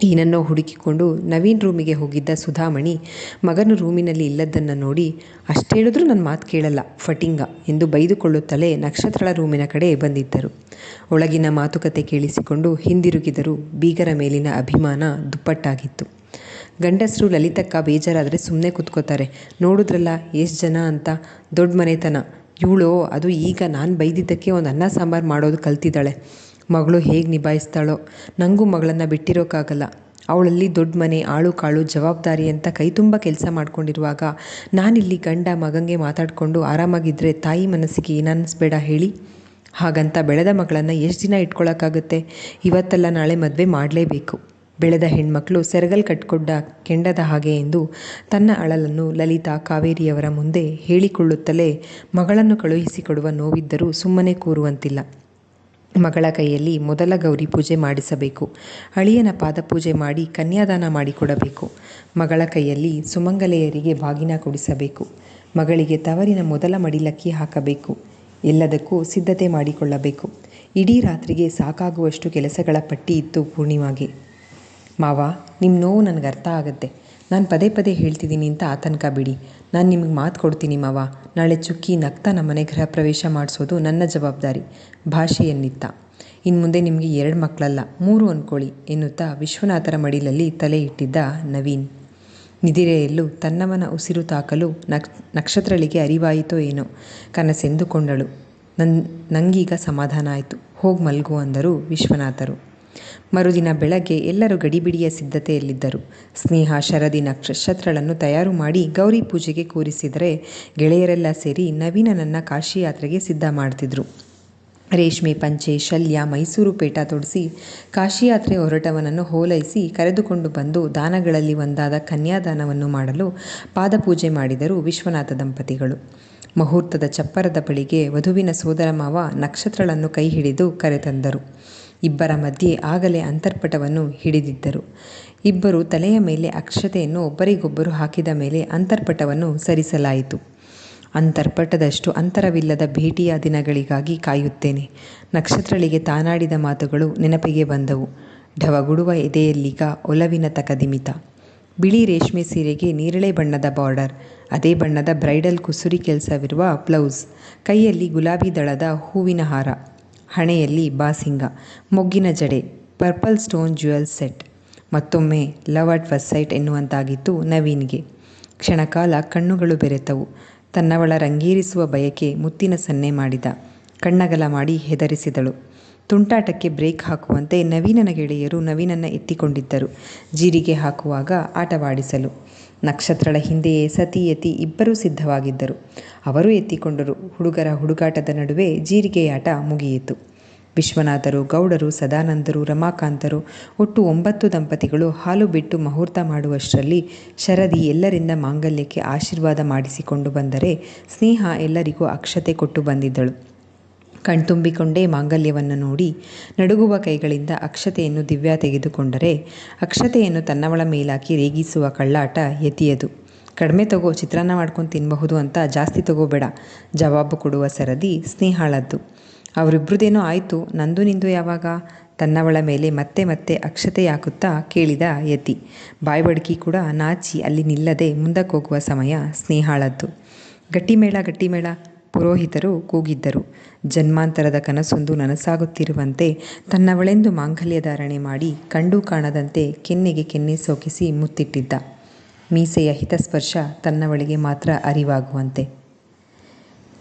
ಏನನ್ನೋ ಹುಡುಕಿಕೊಂಡು ನವೀನ್ ರೂಮಿಗೆ ಹೋಗಿದ್ದ ಸುಧಾಮಣಿ ಮಗನು ರೂಮಿನಲ್ಲಿ ಇಲ್ಲದ್ದನ್ನು ನೋಡಿ ಅಷ್ಟೇಳಿದ್ರೂ ನನ್ನ ಮಾತು ಕೇಳಲ್ಲ ಫಟಿಂಗ ಎಂದು ಬೈದುಕೊಳ್ಳುತ್ತಲೇ ನಕ್ಷತ್ರಳ ರೂಮಿನ ಕಡೆ ಬಂದಿದ್ದರು. ಒಳಗಿನ ಮಾತುಕತೆ ಕೇಳಿಸಿಕೊಂಡು ಹಿಂದಿರುಗಿದರೂ ಬೀಗರ ಮೇಲಿನ ಅಭಿಮಾನ ದುಪ್ಪಟ್ಟಾಗಿತ್ತು. ಗಂಡಸರು ಲಲಿತಕ್ಕ ಬೇಜಾರಾದರೆ ಸುಮ್ಮನೆ ಕೂತ್ಕೋತಾರೆ. ನೋಡಿದ್ರಲ್ಲ ಎಷ್ಟು ಜನ ಅಂತ, ದೊಡ್ಡ ಮನೆತನ. ಇವಳೋ ಅದು ಈಗ ನಾನು ಬೈದಿದ್ದಕ್ಕೆ ಒಂದು ಅನ್ನ ಸಾಂಬಾರು ಮಾಡೋದು ಕಲ್ತಿದ್ದಾಳೆ. ಮಗಳು ಹೇಗೆ ನಿಭಾಯಿಸ್ತಾಳೋ. ನನಗೂ ಮಗಳನ್ನು ಬಿಟ್ಟಿರೋಕ್ಕಾಗಲ್ಲ. ಅವಳಲ್ಲಿ ದೊಡ್ಡ ಮನೆ, ಆಳು ಕಾಳು, ಜವಾಬ್ದಾರಿ ಅಂತ ಕೈ ತುಂಬ ಕೆಲಸ ಮಾಡ್ಕೊಂಡಿರುವಾಗ ನಾನಿಲ್ಲಿ ಗಂಡ ಮಗಂಗೆ ಮಾತಾಡಿಕೊಂಡು ಆರಾಮಾಗಿದ್ದರೆ ತಾಯಿ ಮನಸ್ಸಿಗೆ ಏನನ್ನಿಸ್ಬೇಡ ಹೇಳಿ. ಹಾಗಂತ ಬೆಳೆದ ಮಗಳನ್ನು ಎಷ್ಟು ದಿನ ಇಟ್ಕೊಳ್ಳೋಕ್ಕಾಗುತ್ತೆ? ಇವತ್ತಲ್ಲ ನಾಳೆ ಮದುವೆ ಮಾಡಲೇಬೇಕು. ಬೆಳೆದ ಹೆಣ್ಮಕ್ಳು ಸೆರಗಲ್ ಕಟ್ಕೊಂಡ ಕೆಂಡದ ಹಾಗೆ ಎಂದು ತನ್ನ ಅಳಲನ್ನು ಲಲಿತಾ ಕಾವೇರಿಯವರ ಮುಂದೆ ಹೇಳಿಕೊಳ್ಳುತ್ತಲೇ ಮಗಳನ್ನು ಕಳುಹಿಸಿಕೊಡುವ ನೋವಿದ್ದರೂ ಸುಮ್ಮನೆ ಕೂರುವಂತಿಲ್ಲ. ಮಗಳ ಕೈಯಲ್ಲಿ ಮೊದಲ ಗೌರಿ ಪೂಜೆ ಮಾಡಿಸಬೇಕು. ಅಳಿಯನ ಪಾದಪೂಜೆ ಮಾಡಿ ಕನ್ಯಾದಾನ ಮಾಡಿಕೊಡಬೇಕು. ಮಗಳ ಕೈಯಲ್ಲಿ ಸುಮಂಗಲೆಯರಿಗೆ ಬಾಗಿನ ಕೊಡಿಸಬೇಕು. ಮಗಳಿಗೆ ತವರಿನ ಮೊದಲ ಮಡಿಲಕ್ಕಿ ಹಾಕಬೇಕು. ಎಲ್ಲದಕ್ಕೂ ಸಿದ್ಧತೆ ಮಾಡಿಕೊಳ್ಳಬೇಕು. ಇಡೀ ರಾತ್ರಿಗೆ ಸಾಕಾಗುವಷ್ಟು ಕೆಲಸಗಳ ಪಟ್ಟಿ ಇತ್ತು ಪೂರ್ಣಿಮಾಗೆ. ಮಾವ, ನಿಮ್ಮ ನೋವು ನನಗೆ ಅರ್ಥ ಆಗುತ್ತೆ. ನಾನು ಪದೇ ಪದೇ ಹೇಳ್ತಿದ್ದೀನಿ ಅಂತ ಆತಂಕ ಬಿಡಿ. ನಾನು ನಿಮಗೆ ಮಾತು ಕೊಡ್ತೀನಿ ಮಾವ. ನಾಳೆ ಚುಕ್ಕಿ ನಗ್ತಾ ನಮ್ಮನೆ ಗೃಹ ಪ್ರವೇಶ ಮಾಡಿಸೋದು ನನ್ನ ಜವಾಬ್ದಾರಿ ಭಾಷೆಯನ್ನಿತ್ತ. ಇನ್ನು ಮುಂದೆ ನಿಮಗೆ 2 ಮಕ್ಕಳಲ್ಲ 3 ಅಂದ್ಕೊಳ್ಳಿ ಎನ್ನುತ್ತಾ ವಿಶ್ವನಾಥರ ಮಡಿಲಲ್ಲಿ ತಲೆ ಇಟ್ಟಿದ್ದ ನವೀನ್. ನಿದಿರೆಯಲ್ಲೂ ತನ್ನವನ ಉಸಿರು ತಾಕಲು ನಕ್ಷತ್ರಳಿಗೆ ಅರಿವಾಯಿತೋ ಏನೋ, ಕನಸೆಂದುಕೊಂಡಳು. ನಂಗೀಗ ಸಮಾಧಾನ ಆಯಿತು, ಹೋಗಿ ಮಲ್ಗು ಅಂದರು ವಿಶ್ವನಾಥರು. ಮರುದಿನ ಬೆಳಗ್ಗೆ ಎಲ್ಲರೂ ಗಡಿಬಿಡಿಯ ಸಿದ್ಧತೆಯಲ್ಲಿದ್ದರು. ಸ್ನೇಹ ಶರದಿ ನಕ್ಷತ್ರಳನ್ನು ತಯಾರು ಮಾಡಿ ಗೌರಿ ಪೂಜೆಗೆ ಕೂರಿಸಿದರೆ ಗೆಳೆಯರೆಲ್ಲ ಸೇರಿ ನವೀನನನ್ನು ಕಾಶಿ ಯಾತ್ರೆಗೆ ಸಿದ್ಧ ಮಾಡ್ತಿದ್ರು. ರೇಷ್ಮೆ ಪಂಚೆ, ಶಲ್ಯ, ಮೈಸೂರು ಪೇಟ ತೊಡಿಸಿ ಕಾಶಿಯಾತ್ರೆ ಹೊರಟವನನ್ನು ಹೋಲೈಸಿ ಕರೆದುಕೊಂಡು ಬಂದು ದಾನಗಳಲ್ಲಿ ಒಂದಾದ ಕನ್ಯಾದಾನವನ್ನು ಮಾಡಲು ಪಾದಪೂಜೆ ಮಾಡಿದರು ವಿಶ್ವನಾಥ ದಂಪತಿಗಳು. ಮುಹೂರ್ತದ ಚಪ್ಪರದ ಬಳಿಗೆ ವಧುವಿನ ಸೋದರ ಮಾವ ನಕ್ಷತ್ರಳನ್ನು ಕೈ ಹಿಡಿದು ಕರೆತಂದರು. ಇಬ್ಬರ ಮಧ್ಯೆ ಆಗಲೇ ಅಂತರ್ಪಟವನ್ನು ಹಿಡಿದಿದ್ದರು. ಇಬ್ಬರು ತಲೆಯ ಮೇಲೆ ಅಕ್ಷತೆಯನ್ನು ಒಬ್ಬರಿಗೊಬ್ಬರು ಹಾಕಿದ ಮೇಲೆ ಅಂತರ್ಪಟವನ್ನು ಸರಿಸಲಾಯಿತು. ಅಂತರ್ಪಟದಷ್ಟು ಅಂತರವಿಲ್ಲದ ಭೇಟಿಯ ದಿನಗಳಿಗಾಗಿ ಕಾಯುತ್ತೇನೆ. ನಕ್ಷತ್ರಳಿಗೆ ತಾನಾಡಿದ ಮಾತುಗಳು ನೆನಪಿಗೆ ಬಂದವು. ಢವಗುಡುವ ಎದೆಯಲ್ಲೀಗ ಒಲವಿನ ತಕದಿಮಿತ. ಬಿಳಿ ರೇಷ್ಮೆ ಸೀರೆಗೆ ನೇರಳೆ ಬಣ್ಣದ ಬಾರ್ಡರ್, ಅದೇ ಬಣ್ಣದ ಬ್ರೈಡಲ್ ಕುಸುರಿ ಕೆಲಸವಿರುವ ಬ್ಲೌಸ್, ಕೈಯಲ್ಲಿ ಗುಲಾಬಿ ದಳದ ಹೂವಿನ ಹಾರ, ಹಣೆಯಲ್ಲಿ ಬಾಸಿಂಗ, ಮೊಗ್ಗಿನ ಜಡೆ, ಪರ್ಪಲ್ ಸ್ಟೋನ್ ಜ್ಯುವೆಲ್ ಸೆಟ್. ಮತ್ತೊಮ್ಮೆ ಲವ್ ಅಟ್ ಫಸ್ಟ್ ಸೈಟ್ ಎನ್ನುವಂತಾಗಿತ್ತು ನವೀನ್ಗೆ. ಕ್ಷಣಕಾಲ ಕಣ್ಣುಗಳು ಬೆರೆತವು. ತನ್ನವಳ ರಂಗೇರಿಸುವ ಬಯಕೆ ಮುತ್ತಿನ ಸನ್ನೆ ಮಾಡಿದ. ಕಣ್ಣಗಲ ಮಾಡಿ ಹೆದರಿಸಿದಳು. ತುಂಟಾಟಕ್ಕೆ ಬ್ರೇಕ್ ಹಾಕುವಂತೆ ನವೀನನ ಗೆಳೆಯರು ನವೀನನ್ನು ಎತ್ತಿಕೊಂಡಿದ್ದರು. ಜೀರಿಗೆ ಹಾಕುವಾಗ ಆಟವಾಡಿಸಲು ನಕ್ಷತ್ರಳ ಹಿಂದೆಯೇ ಸತಿಯತಿ ಇಬ್ಬರೂ ಸಿದ್ಧವಾಗಿದ್ದರು. ಅವರು ಎತ್ತಿಕೊಂಡರು. ಹುಡುಗರ ಹುಡುಗಾಟದ ನಡುವೆ ಜೀರಿಗೆಯಾಟ ಮುಗಿಯಿತು. ವಿಶ್ವನಾಥರು, ಗೌಡರು, ಸದಾನಂದರು, ರಮಾಕಾಂತರು ಒಟ್ಟು 9 ದಂಪತಿಗಳು ಹಾಲು ಬಿಟ್ಟು ಮುಹೂರ್ತ ಮಾಡುವಷ್ಟರಲ್ಲಿ ಶರದಿ ಎಲ್ಲರಿಂದ ಮಾಂಗಲ್ಯಕ್ಕೆ ಆಶೀರ್ವಾದ ಮಾಡಿಸಿಕೊಂಡು ಬಂದರೆ ಸ್ನೇಹ ಎಲ್ಲರಿಗೂ ಅಕ್ಷತೆ ಕೊಟ್ಟು ಬಂದಿದ್ದಳು. ಕಣ್ತುಂಬಿಕೊಂಡೇ ಮಾಂಗಲ್ಯವನ್ನು ನೋಡಿ ನಡುಗುವ ಕೈಗಳಿಂದ ಅಕ್ಷತೆಯನ್ನು ದಿವ್ಯ ತೆಗೆದುಕೊಂಡರೆ ಅಕ್ಷತೆಯನ್ನು ತನ್ನವಳ ಮೇಲಾಕಿ ರೇಗಿಸುವ ಕಳ್ಳಾಟ ಯತಿಯದು. ಕಡಿಮೆ ತಗೋ, ಚಿತ್ರಾನ್ನ ಮಾಡ್ಕೊಂಡು ತಿನ್ನಬಹುದು ಅಂತ ಜಾಸ್ತಿ ತಗೋಬೇಡ ಜವಾಬು ಕೊಡುವ ಸರದಿ ಸ್ನೇಹಾಳದ್ದು. ಅವರಿಬ್ರದೇನೋ ಆಯಿತು, ನಂದು ನಿಂದು ಯಾವಾಗ? ತನ್ನವಳ ಮೇಲೆ ಮತ್ತೆ ಮತ್ತೆ ಅಕ್ಷತೆ ಹಾಕುತ್ತಾ ಕೇಳಿದ ಯತಿ. ಬಾಯ್ಬಡ್ಕಿ ಕೂಡ ನಾಚಿ ಅಲ್ಲಿ ನಿಲ್ಲದೆ ಮುಂದಕ್ಕೋಗುವ ಸಮಯ ಸ್ನೇಹಾಳದ್ದು. ಗಟ್ಟಿಮೇಳ ಗಟ್ಟಿಮೇಳ ಪುರೋಹಿತರು ಕೂಗಿದ್ದರು. ಜನ್ಮಾಂತರದ ಕನಸೊಂದು ನನಸಾಗುತ್ತಿರುವಂತೆ ತನ್ನವಳೆಂದು ಮಾಂಗಲ್ಯಧಾರಣೆ ಮಾಡಿ ಕಂಡು ಕಾಣದಂತೆ ಕೆನ್ನೆಗೆ ಕೆನ್ನೆ ಸೋಕಿಸಿ ಮುತ್ತಿಟ್ಟಿದ್ದ. ಮೀಸೆಯ ಹಿತಸ್ಪರ್ಶ ತನ್ನವಳಿಗೆ ಮಾತ್ರ ಅರಿವಾಗುವಂತೆ.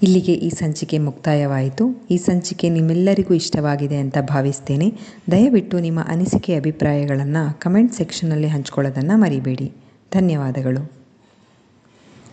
ಇಲ್ಲಿಗೆ ಈ ಸಂಚಿಕೆ ಮುಕ್ತಾಯವಾಯಿತು. ಈ ಸಂಚಿಕೆ ನಿಮ್ಮೆಲ್ಲರಿಗೂ ಇಷ್ಟವಾಗಿದೆ ಅಂತ ಭಾವಿಸ್ತೇನೆ. ದಯವಿಟ್ಟು ನಿಮ್ಮ ಅನಿಸಿಕೆ ಅಭಿಪ್ರಾಯಗಳನ್ನು ಕಮೆಂಟ್ ಸೆಕ್ಷನ್ನಲ್ಲಿ ಹಂಚ್ಕೊಳ್ಳೋದನ್ನು ಮರಿಬೇಡಿ. ಧನ್ಯವಾದಗಳು.